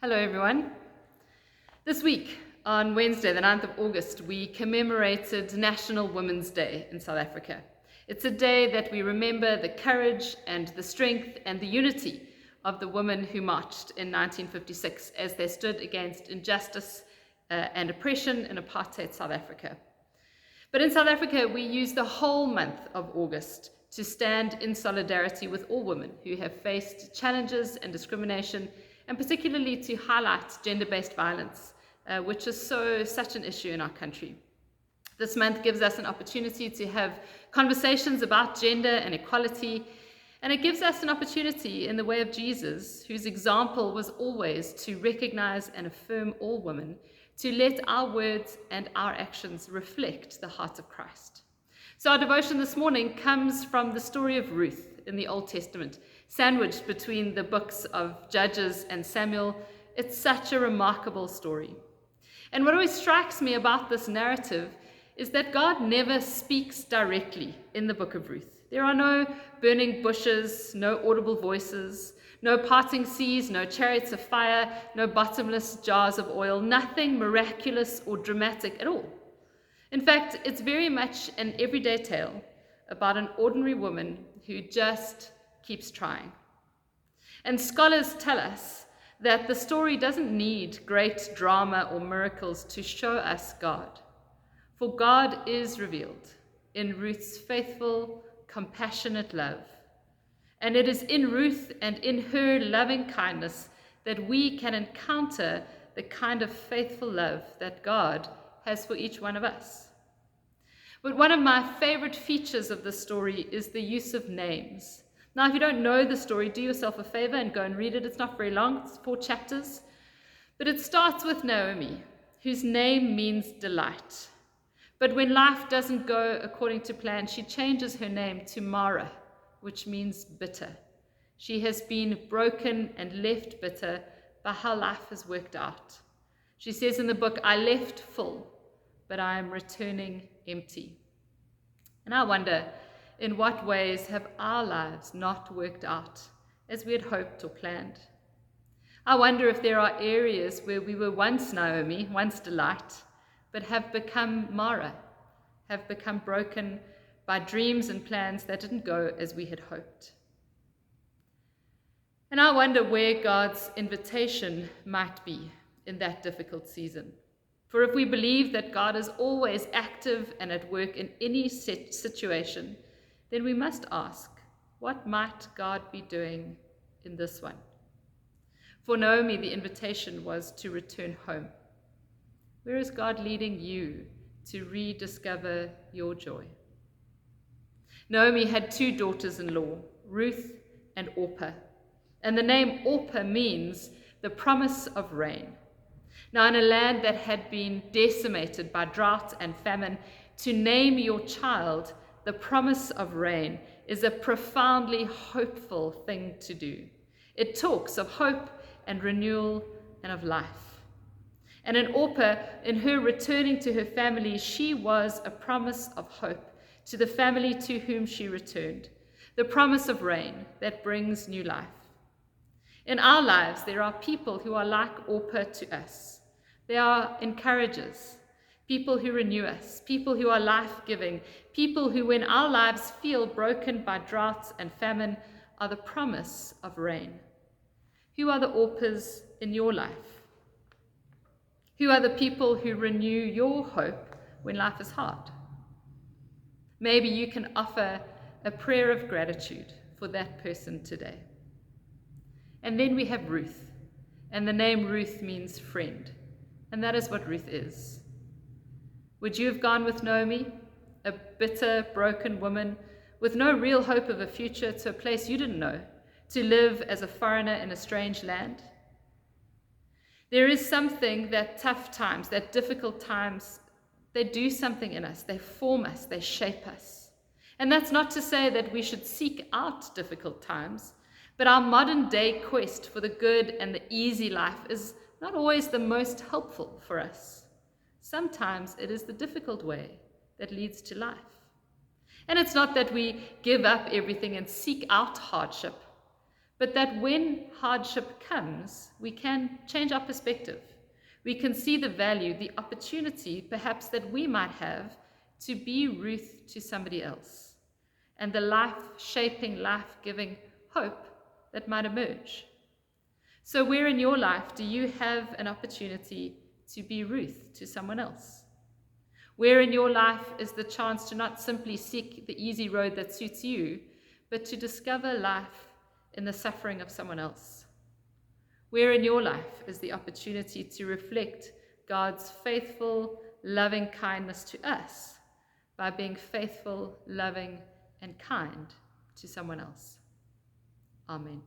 Hello everyone. This week, on Wednesday, the 9th of August, we commemorated National Women's Day in South Africa. It's a day that we remember the courage and the strength and the unity of the women who marched in 1956 as they stood against injustice and oppression in apartheid South Africa. But in South Africa, we use the whole month of August to stand in solidarity with all women who have faced challenges and discrimination, and particularly to highlight gender-based violence, which is such an issue in our country. This month gives us an opportunity to have conversations about gender and equality, and it gives us an opportunity in the way of Jesus, whose example was always to recognize and affirm all women, to let our words and our actions reflect the heart of Christ. So our devotion this morning comes from the story of Ruth in the Old Testament, sandwiched between the books of Judges and Samuel. It's such a remarkable story. And what always strikes me about this narrative is that God never speaks directly in the book of Ruth. There are no burning bushes, no audible voices, no parting seas, no chariots of fire, no bottomless jars of oil, nothing miraculous or dramatic at all. In fact, it's very much an everyday tale about an ordinary woman who just keeps trying. And scholars tell us that the story doesn't need great drama or miracles to show us God. For God is revealed in Ruth's faithful, compassionate love. And it is in Ruth and in her loving kindness that we can encounter the kind of faithful love that God has for each one of us. But one of my favorite features of this story is the use of names. Now, if you don't know the story, do yourself a favor and go and read it. It's not very long, it's 4 chapters. But it starts with Naomi, whose name means delight. But when life doesn't go according to plan, she changes her name to Mara, which means bitter. She has been broken and left bitter by how life has worked out. She says in the book, I left full, but I am returning empty. And I wonder, in what ways have our lives not worked out as we had hoped or planned? I wonder if there are areas where we were once Naomi, once delight, but have become Mara, have become broken by dreams and plans that didn't go as we had hoped. And I wonder where God's invitation might be in that difficult season. For if we believe that God is always active and at work in any situation, then we must ask, what might God be doing in this one? For Naomi, the invitation was to return home. Where is God leading you to rediscover your joy? Naomi had 2 daughters-in-law, Ruth and Orpah. And the name Orpah means the promise of rain. Now, in a land that had been decimated by drought and famine, to name your child the promise of rain is a profoundly hopeful thing to do. It talks of hope and renewal and of life. And in Orpah, in her returning to her family, she was a promise of hope to the family to whom she returned, the promise of rain that brings new life. In our lives, there are people who are like Orpah to us. They are encouragers, people who renew us, people who are life-giving, people who, when our lives feel broken by droughts and famine, are the promise of rain. Who are the Orpahs in your life? Who are the people who renew your hope when life is hard? Maybe you can offer a prayer of gratitude for that person today. And then we have Ruth, and the name Ruth means friend, and that is what Ruth is. Would you have gone with Naomi, a bitter, broken woman with no real hope of a future, to a place you didn't know, to live as a foreigner in a strange land? There is something that tough times, that difficult times, they do something in us, they form us, they shape us. And that's not to say that we should seek out difficult times, but our modern day quest for the good and the easy life is not always the most helpful for us. Sometimes it is the difficult way that leads to life. And it's not that we give up everything and seek out hardship, but that when hardship comes, we can change our perspective. We can see the value, the opportunity perhaps that we might have to be Ruth to somebody else, and the life-shaping, life-giving hope that might emerge. So where in your life do you have an opportunity to be Ruth to someone else? Where in your life is the chance to not simply seek the easy road that suits you, but to discover life in the suffering of someone else? Where in your life is the opportunity to reflect God's faithful, loving kindness to us by being faithful, loving, and kind to someone else? Amen.